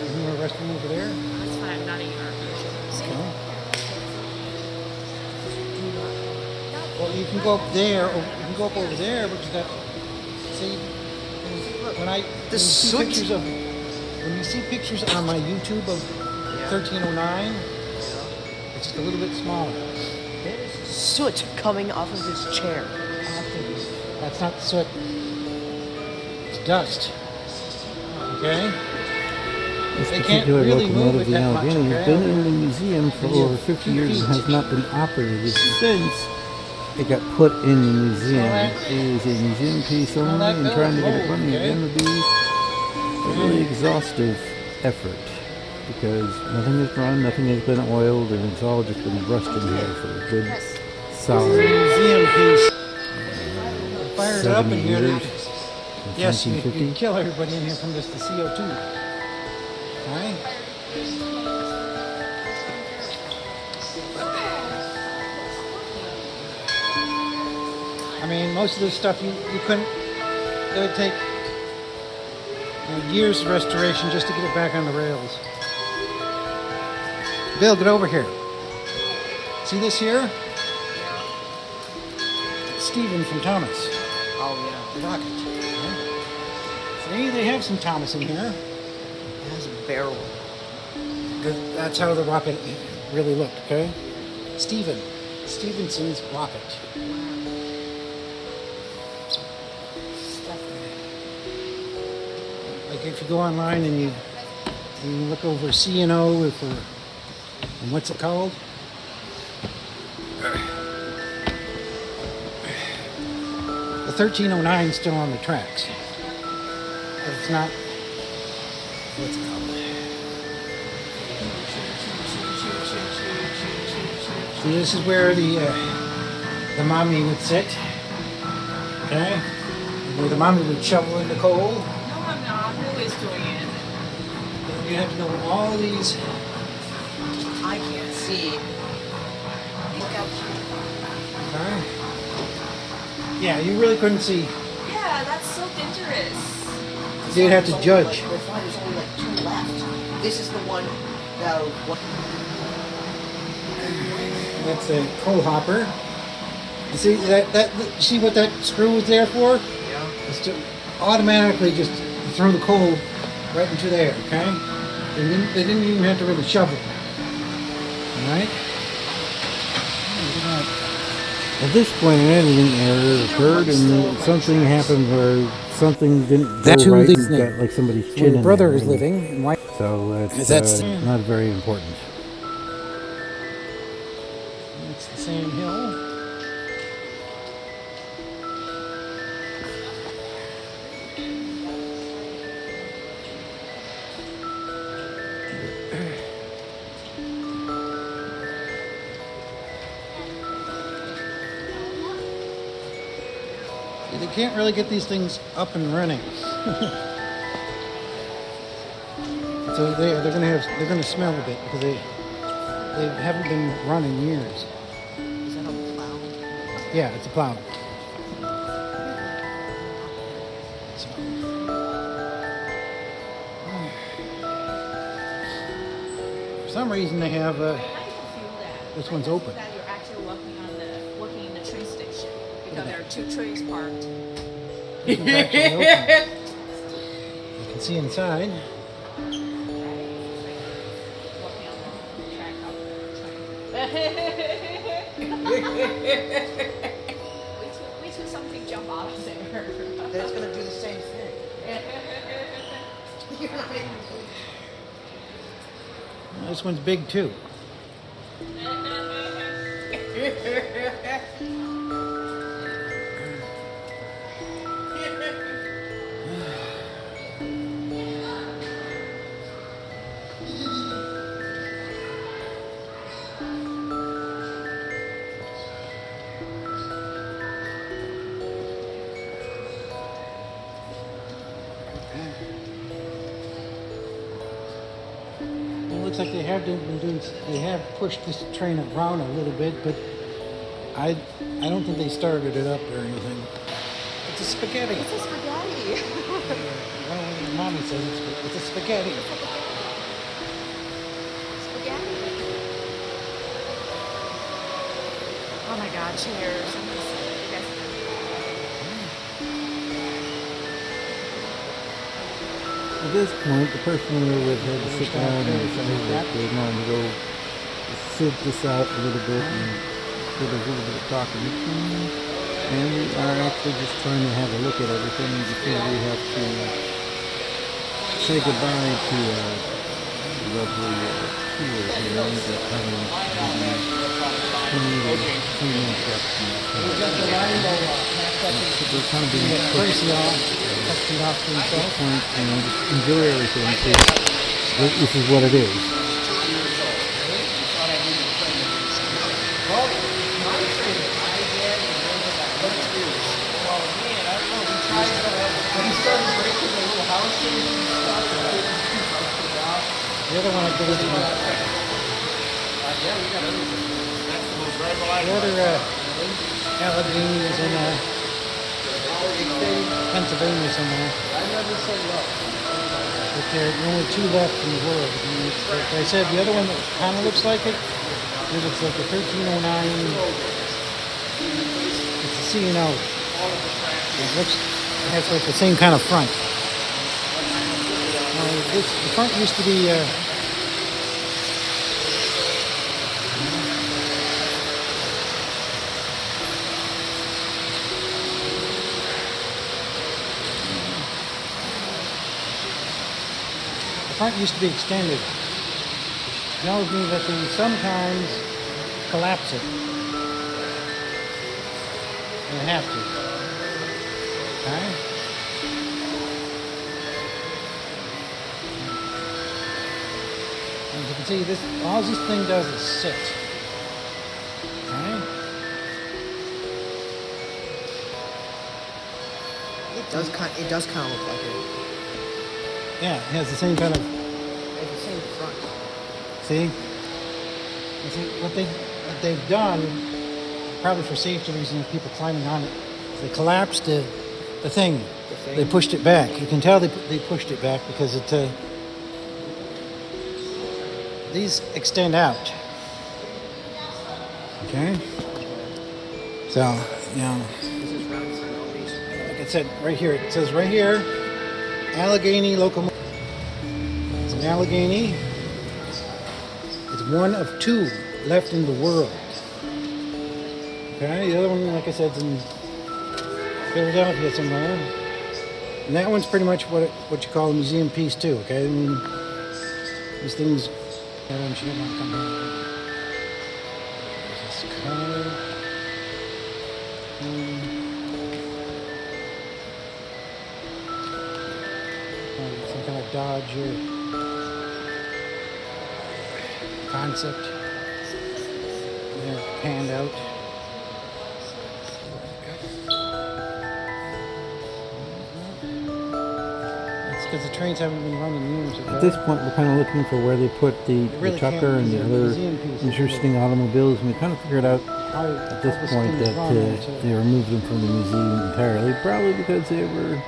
Isn't there a restroom over there? That's fine. I'm not eating our food. Okay. Well, you can go up there, or you can go up over there, but you got, see, when you see soot. pictures of, when you see pictures on my YouTube of 1309, it's just a little bit smaller. There's soot coming off of his chair. That's not soot. It's dust. Okay? This They can't particular really move locomotive, it the that much, Allegheny, has okay? been in the museum for And you over have 50 2 years and feet. has not been operated since it got put in the museum. that- It is a museum piece only, that and trying to get it goes, running okay? again would be a really exhaustive effort because nothing is run, nothing has been oiled, and it's all just been rusting here for a good solid Museum piece. Fire it up in 70 here. years. Yes, you 1950. kill everybody in here from just the CO2. Right? I mean, most of this stuff you couldn't, it would take years of restoration just to get it back on the rails. Bill, get over here. See this here? Stephen from Thomas. Oh, yeah. Rocket. Okay. See, they have some Thomas in here. It has a barrel. That's how the rocket really looked, okay? Stevenson's rocket. Like if you go online and you look over CNO for, and what's it called? The 1309 is still on the tracks. But it's not, what's it called? See, this is where the mommy would sit, okay? Where the mommy would shovel in the coal. No, I'm not. Who is doing it? You have to know all these. I can't see. Look out. Okay? Yeah, you really couldn't see. Yeah, that's so dangerous. You'd have to judge. There's only like 2 left. This is the one that That's the coal hopper. You see see what that screw was there for? Yeah. It's to automatically just throw the coal right into there, okay? They didn't even have to really shovel. All right? At this point, an editing error occurred, and something happened where something didn't That's go who right. this You've thing- got like somebody's Where chin your in brother there, is and living. And why? So that's That's- not very important. It's the same hill. They can't really get these things up and running. So they're gonna smell a bit because they haven't been run in years. Is that a plow? Yeah, it's a plow. So, for some reason they have How do you feel that? this How one's do you open. feel that you're actually working in the train station because there are two trains parked. This one's actually open. You can see inside. Walking on the track of the train. we took something jump out of there. That's gonna do the same thing. This one's big too. It looks like they have pushed this train around a little bit, but I don't think they started it up or anything. It's a spaghetti. It's a spaghetti. Well, Mommy says it's a spaghetti. Spaghetti. Oh my God, cheers. I'm gonna sit. You guys. At this point, the person we were with had to sit down and decide that they wanted to go sit this out a little bit and get a little bit of talking. And we are actually just trying to have a look at everything before we have to say goodbye to lovely tour here that having 20 to 3 minutes left. So we're kind of being Crazy off, custom off to himself. point, just enjoy everything. This is what it is. The other one I did it in the other Allegheny is in Pennsylvania somewhere. But there are only two left in the world. And like I said, the other one that kind of looks like it looks like a 1309. It's a C&O. It has like the same kind of front. The front used to be extended. Tells me that they sometimes collapse it. They have to. Okay? As you can see, all this thing does is sit. Okay? It does kind of look like it. Yeah, it has the same kind of. Like the same front. See? You see what they've done, probably for safety reasons, people climbing on it, is they collapsed the thing. They pushed it back. You can tell they pushed it back because these extend out. Okay? So, like I said, right here, it says right here, Allegheny locomotive. It's an Allegheny. It's one of two left in the world. Okay, the other one, like I said, is in Philadelphia somewhere. And that one's pretty much what you call a museum piece too, okay? I mean, these things, she didn't want to come down. There's this car. Some kind of Dodge concept. They're panned out. because the trains haven't been running years. At this point, we're kind of looking for where they put the really Tucker can't and the use other museum pieces. interesting automobiles, and we kind of figured out at this point that they removed them from the museum entirely, probably because they were,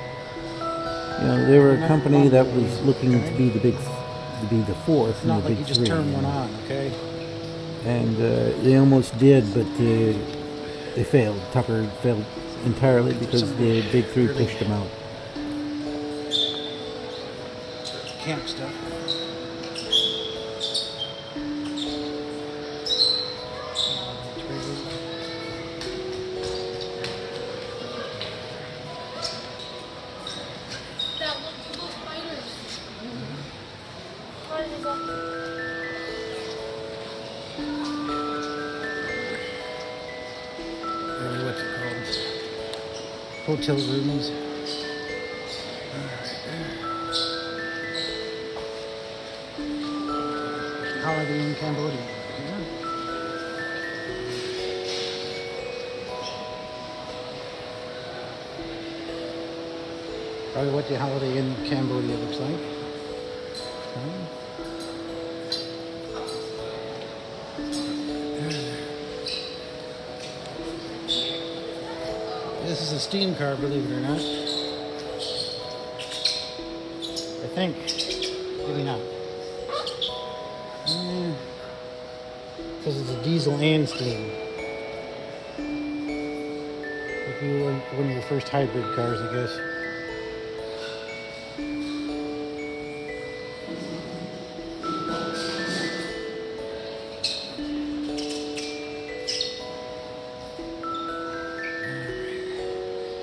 they were a company that was looking to be the fourth It's in not the like big you just three. turn one on, okay? And they almost did, but they failed. Tucker failed entirely because the big three pushed them out. Camp stuff. What's it called? Hotel rooms. Holiday in Cambodia. Yeah. Probably what the Holiday in Cambodia looks like. This is a steam car, believe it or not. I think. Maybe not. Because it's a diesel and steam. Like one of your first hybrid cars, I guess.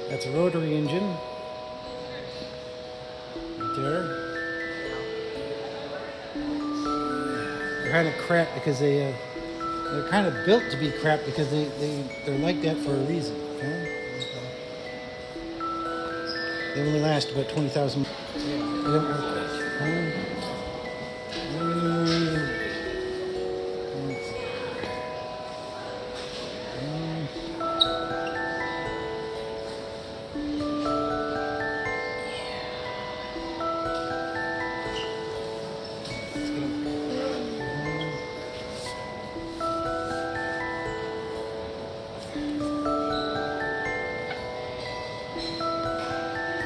That's a rotary engine. Right there. They're kind of crap because they're kind of built to be crap because they're like that for a reason. Okay? They only last about 20,000. They don't work right.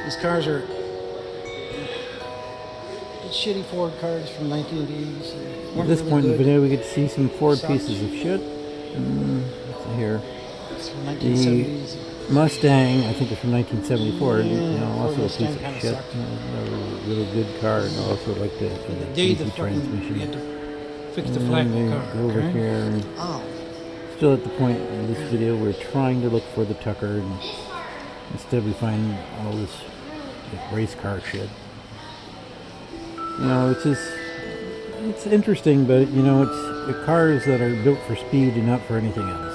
These cars are shitty Ford cars from 1980s. At this point in the video, we get to see some Ford pieces of shit. Let's see here. It's from 1970s. The Mustang, I think it's from 1974. Also a piece Mustang of kinda shit. sucked. A really good car, and also like the Day easy the fucking you transmission. had to fix the And flat then we car. go over Okay? here. And Oh. still at the point in this video, we're trying to look for the Tucker, and instead we find all this race car shit. It's interesting, but it's the cars that are built for speed and not for anything else.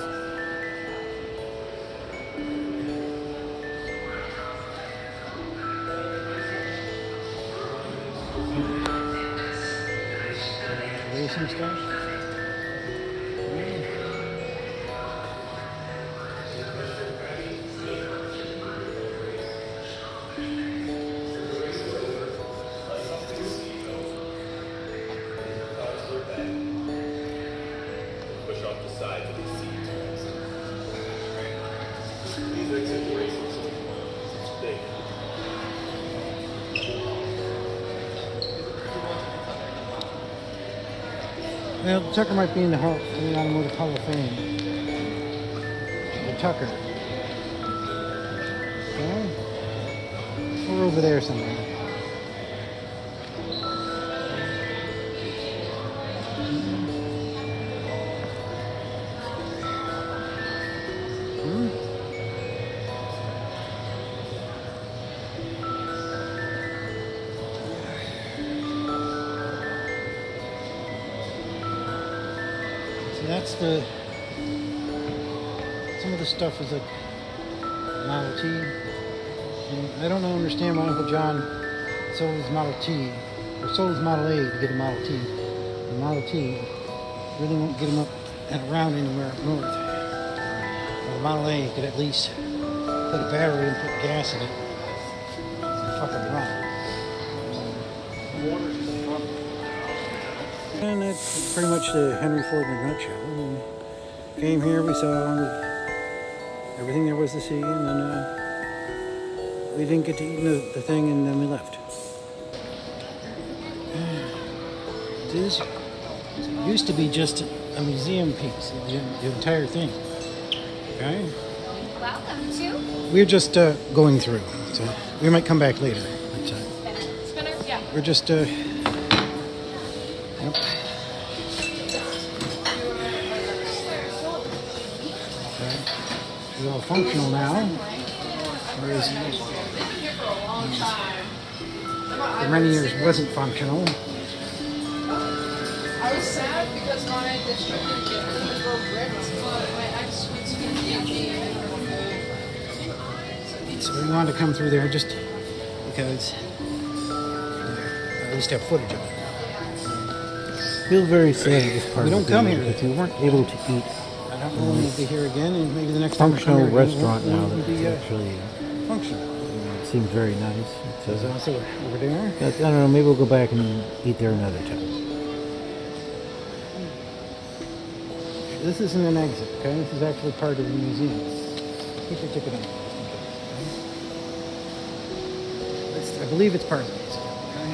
Racing stuff. Push off the sides of the seats. These are situations big. Well, the Tucker might be in the Automotive Hall of Fame. The Tucker. Okay. We're over there somewhere. That's some of the stuff is like Model T. And I don't understand why Uncle John sold his Model T, or sold his Model A to get a Model T. The Model T really won't get him up and around anywhere up north. Well, the Model A could at least put a battery and put gas in it and fucking run. And that's pretty much the Henry Ford in a nutshell. We came here, we saw everything there was to see, and then we didn't get to eat the thing, and then we left. This used to be just a museum piece, the entire thing. Okay? Welcome to We're just going through. So we might come back later. But, Spinner. Yeah. we're just. Yep. Okay. It's all functional now. Whereas for many years wasn't functional. I was sad because my district were ripped, but my ex-suite's going to be So we wanted to come through there just because I at least have footage of it. Feel very sad at this part We don't of the come video here. because we weren't able to eat I don't know when we'll be here again, and maybe the next time we come functional here, restaurant it now won't that be it's actually functional. it seems very nice. There's also over there. I don't know, maybe we'll go back and eat there another time. This isn't an exit, okay? This is actually part of the museum. Keep your ticket on just in case. I believe it's part of the museum, okay?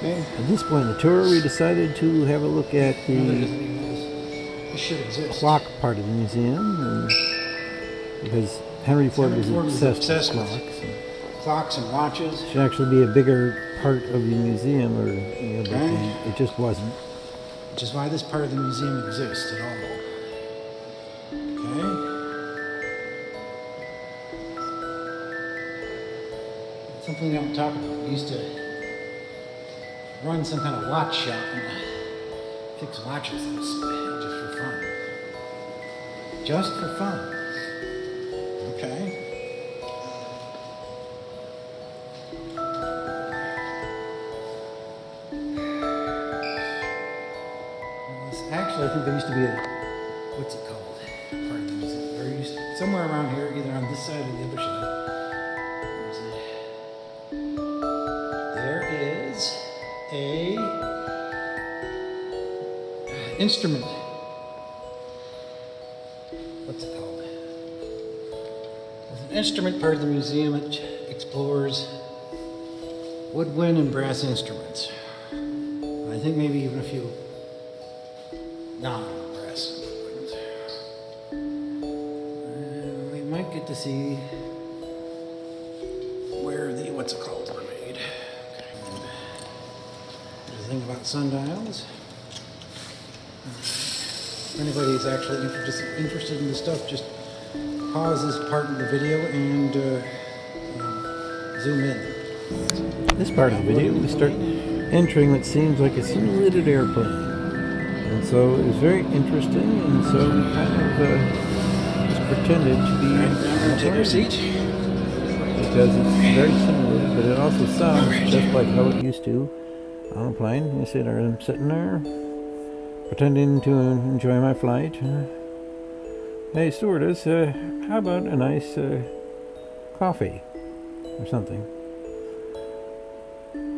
At this point in the tour, we decided to have a look at Mother the doesn't even know this should exist. clock part of the museum, and because Henry Ford was Henry Ford was obsessed with obsessed with clocks. And Clocks and watches. should actually be a bigger part of the museum, or but Okay. it just wasn't. Which is why this part of the museum exists at all. Okay? Something we don't talk about. We used to run some kind of watch shop and fix watches just for fun. Just for fun. Okay? Actually, I think there used to be a, what's it called? Part of the museum. There used somewhere around here, either on this side or the other side. There is a instrument. What's it called? There's an instrument part of the museum that explores woodwind and brass instruments. I think maybe even a few non-brass woodwinds. We might get to see where the what's it called were made. There's a thing about sundials. If anybody's actually interested in this stuff, just pause this part of the video and zoom in. This part of the video, we start entering what seems like a simulated airplane. And so it was very interesting, and so we kind of just pretended to be Take your seat. because it's very similar, but it also sounds just like how it used to on a plane. You see there, I'm sitting there, pretending to enjoy my flight. Hey, stewardess, how about a nice coffee or something?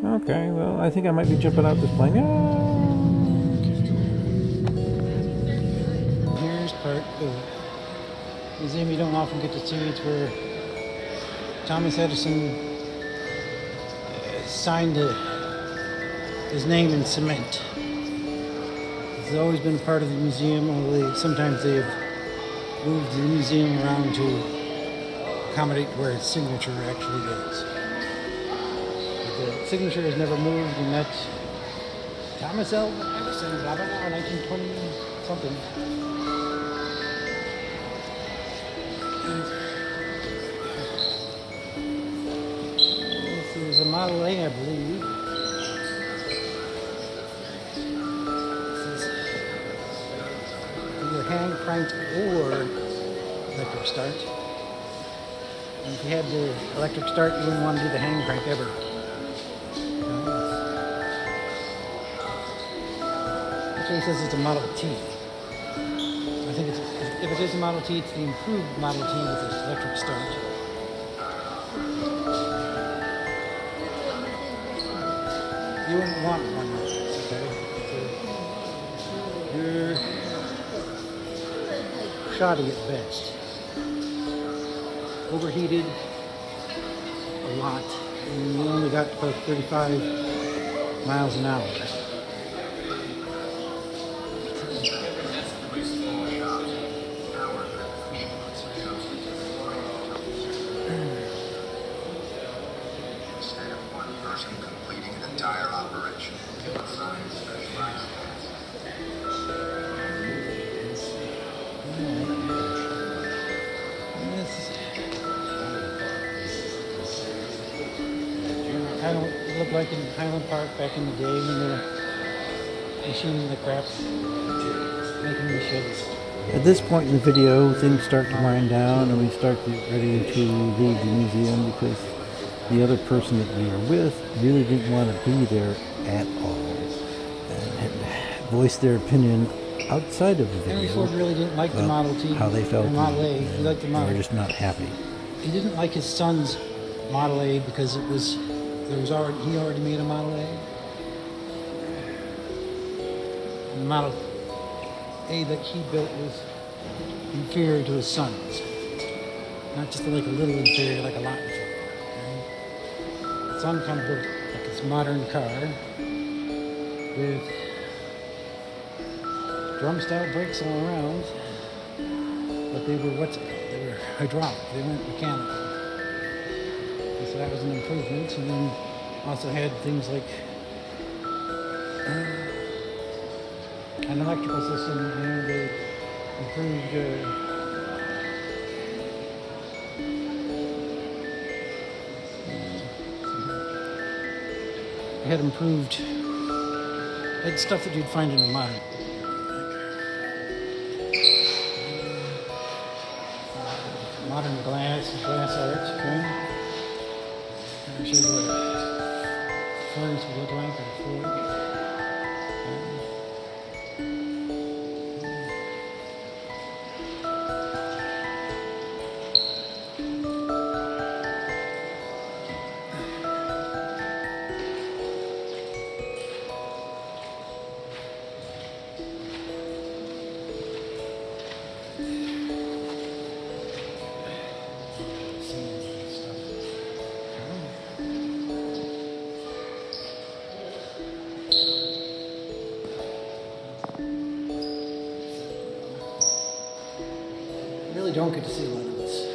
Okay, well, I think I might be jumping out this plane. Here's part of the museum you don't often get to see. It's where Thomas Edison signed his name in cement. It's always been part of the museum, although sometimes they have moved the museum around to accommodate where his signature actually is. But the signature has never moved, and that's Thomas Edison, blah, blah, blah, 1920 something. This is a Model A, I believe. This is either hand cranked or electric start. And if you had the electric start, you wouldn't want to do the hand crank ever. Actually, it says it's a Model T. I think it's, if it is a Model T, it's the improved Model T with its electric start. You wouldn't want one of those, okay? You're shoddy at best. Overheated a lot, and you only got about 35 miles an hour. Kind of looked like in Highland Park back in the day when they were machining the crap, making the shit. At this point in the video, things start to wind down and we start to get ready to leave the museum because the other person that we were with really didn't want to be there at all and had voiced their opinion outside of the video. Henry Ford really didn't like the Model T, how they felt, the Model A. He liked the Model. They were just not happy. He didn't like his son's Model A because he already made a Model A. And the Model A that he built was inferior to his son's. Not just like a little inferior, like a lot inferior. Okay? His son kind of built like this modern car with drum-style brakes all around, but they were they were hydraulic. They weren't mechanical. And so that was an improvement. And then also had things like an electrical system, and they improved. They had improved. They had stuff that you'd find in a modern. Modern glass arch, okay? I'll show you what a furnace would look like or a floor. Really don't get to see a lot of this.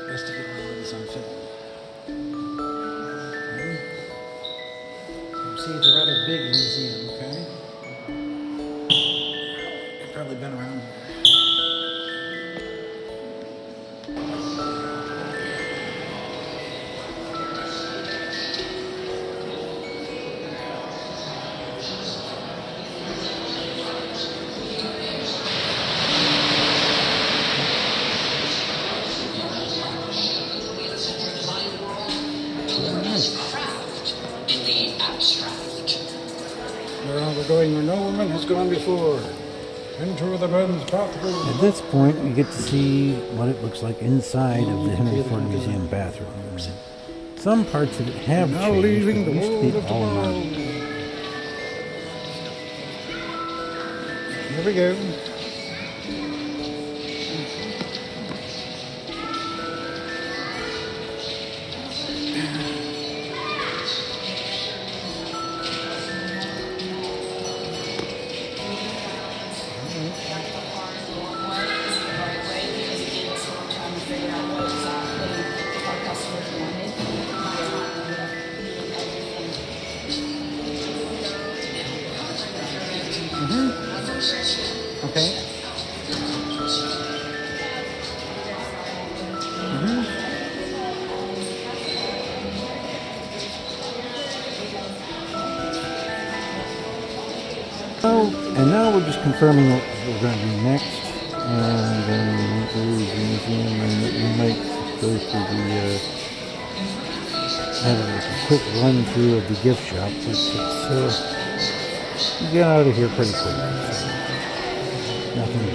Best to get a lot of this on film. Okay. See, it's a rather big museum, okay? I've probably been around here. We're going where no woman has gone before. Into the men's bathroom. At this point, we get to see what it looks like inside of the Henry Ford Museum bathroom. Some parts of it have Now changed, leaving but the it used to world be of all tomorrow. modern. Here we go. Okay. And now we're just confirming what we're going to do next, and then we'll leave the museum, and we might go through the have a quick run through of the gift shop, but it's we get out of here pretty quick. So nothing.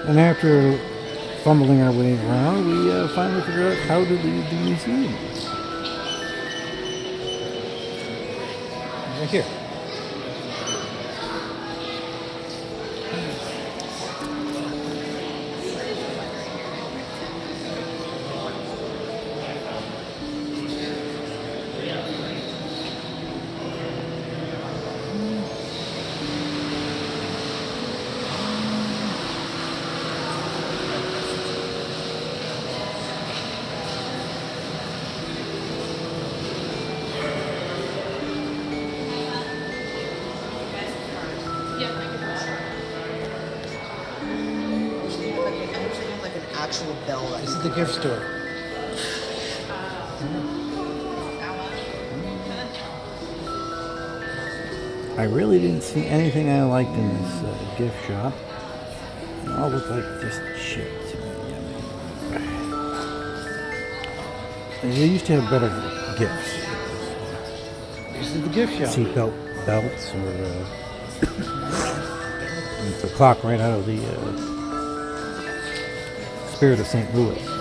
And after fumbling our way around, we finally figured out how to leave the museum. Right here. Like an actual bell. This is the gift store. I really didn't see anything I liked in this gift shop. It all looked like just shit to me. They used to have better gifts. This is the gift shop. Seatbelt belts or it's a clock right out of the Spirit of St. Louis.